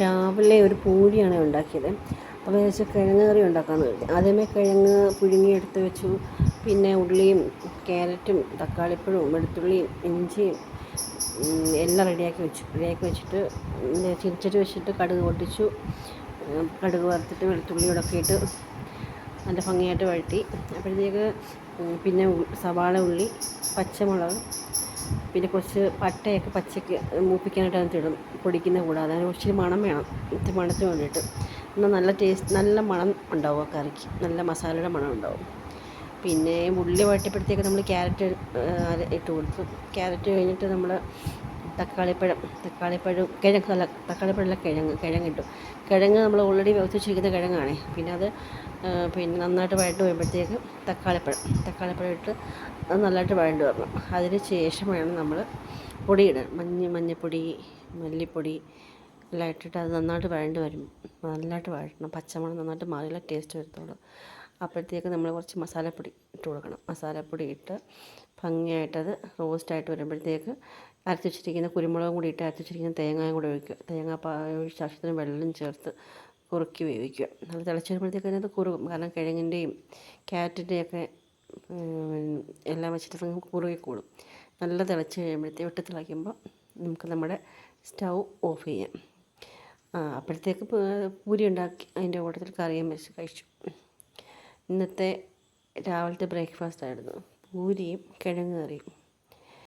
രാവിലെ ഒരു പൂരിയാണ് ഉണ്ടാക്കിയത്. അപ്പോൾ വിചാരിച്ചു കിഴങ്ങ് കറി ഉണ്ടാക്കാമെന്ന് കരുതി. ആദ്യമേ കിഴങ്ങ് പുഴുങ്ങിയെടുത്ത് വെച്ചു. പിന്നെ ഉള്ളിയും ക്യാരറ്റും തക്കാളിപ്പഴവും വെളുത്തുള്ളിയും ഇഞ്ചിയും എല്ലാം റെഡിയാക്കി വെച്ചിട്ട് ചീനിച്ചട്ടി വെച്ചിട്ട് കടുക് പൊട്ടിച്ചു. കടുക് വറുത്തിട്ട് വെളുത്തുള്ളിയോടൊക്കെ ഇട്ട് നല്ല ഭംഗിയായിട്ട് വഴറ്റി. അപ്പോഴത്തേക്ക് പിന്നെ സവാള, ഉള്ളി, പച്ചമുളക്, പിന്നെ കുറച്ച് പട്ടയൊക്കെ പച്ചയ്ക്ക് മൂപ്പിക്കാനായിട്ട് അതിനകത്തിടും, പൊടിക്കുന്ന കൂടാതെ. അതിന് ഇച്ചിരി മണം വേണം, ഇത്തിരി മണത്തിന് വേണ്ടിയിട്ട്. എന്നാൽ നല്ല ടേസ്റ്റ്, നല്ല മണം ഉണ്ടാവും ആ കറിക്ക്, നല്ല മസാലയുടെ മണം ഉണ്ടാവും. പിന്നെ ഉള്ളി വഴറ്റിയപ്പോഴത്തേക്ക് നമ്മൾ ക്യാരറ്റ് ഇട്ട് കൊടുത്തു. ക്യാരറ്റ് കഴിഞ്ഞിട്ട് നമ്മൾ തക്കാളിപ്പഴം കിഴങ്ങിട്ടു. കിഴങ്ങ് നമ്മൾ ഓൾറെഡി വേവിച്ച് വെച്ചിരിക്കുന്ന കിഴങ്ങാണേ. പിന്നെ അത് നന്നായിട്ട് വഴണ്ട് വരുമ്പോഴത്തേക്ക് തക്കാളിപ്പഴം ഇട്ട് അത് നല്ലതായിട്ട് വഴണ്ട് വരണം. അതിന് ശേഷം വേണം നമ്മൾ പൊടിയിടാൻ. മഞ്ഞൾപ്പൊടി, മല്ലിപ്പൊടി എല്ലാം ഇട്ടിട്ട് അത് നന്നായിട്ട് വഴണ്ട് വരും. നല്ലതായിട്ട് വഴറ്റണം, പച്ചമണം നന്നായിട്ട് മാറിയാലേ ടേസ്റ്റ് വരത്തുള്ളൂ. അപ്പോഴത്തേക്ക് നമ്മൾ കുറച്ച് മസാലപ്പൊടി ഇട്ട് കൊടുക്കണം. മസാലപ്പൊടി ഇട്ട് ഭംഗിയായിട്ടത് റോസ്റ്റായിട്ട് വരുമ്പോഴത്തേക്ക് അരച്ച് വെച്ചിരിക്കുന്ന കുരുമുളകും കൂടി ഇട്ട് അരച്ച് വെച്ചിരിക്കുന്ന തേങ്ങയും കൂടി ഒഴിക്കുക. ഒഴിച്ച് ആവശ്യത്തിന് വെള്ളം ചേർത്ത് കുറുക്കി വേവിക്കുക. അത് തിളച്ച് വരുമ്പോഴത്തേക്ക് അതിനകത്ത് കുറുകും. കാരണം കിഴങ്ങിൻ്റെയും ക്യാരറ്റിൻ്റെയൊക്കെ എല്ലാം വെച്ചിട്ട് കുറുകിക്കോളും. നല്ല തിളച്ച് കഴിയുമ്പോഴത്തേക്ക് തിളയ്ക്കുമ്പോൾ നമുക്ക് നമ്മുടെ സ്റ്റൗ ഓഫ് ചെയ്യാം. അപ്പോഴത്തേക്ക് പൂരി ഉണ്ടാക്കി അതിൻ്റെ കൂട്ടത്തിൽ കറിയും വെച്ച് കഴിച്ചു. ഇന്നത്തെ രാവിലത്തെ ബ്രേക്ക്ഫാസ്റ്റ് ആയിരുന്നു പൂരിയും കിഴങ്ങ് കറിയും.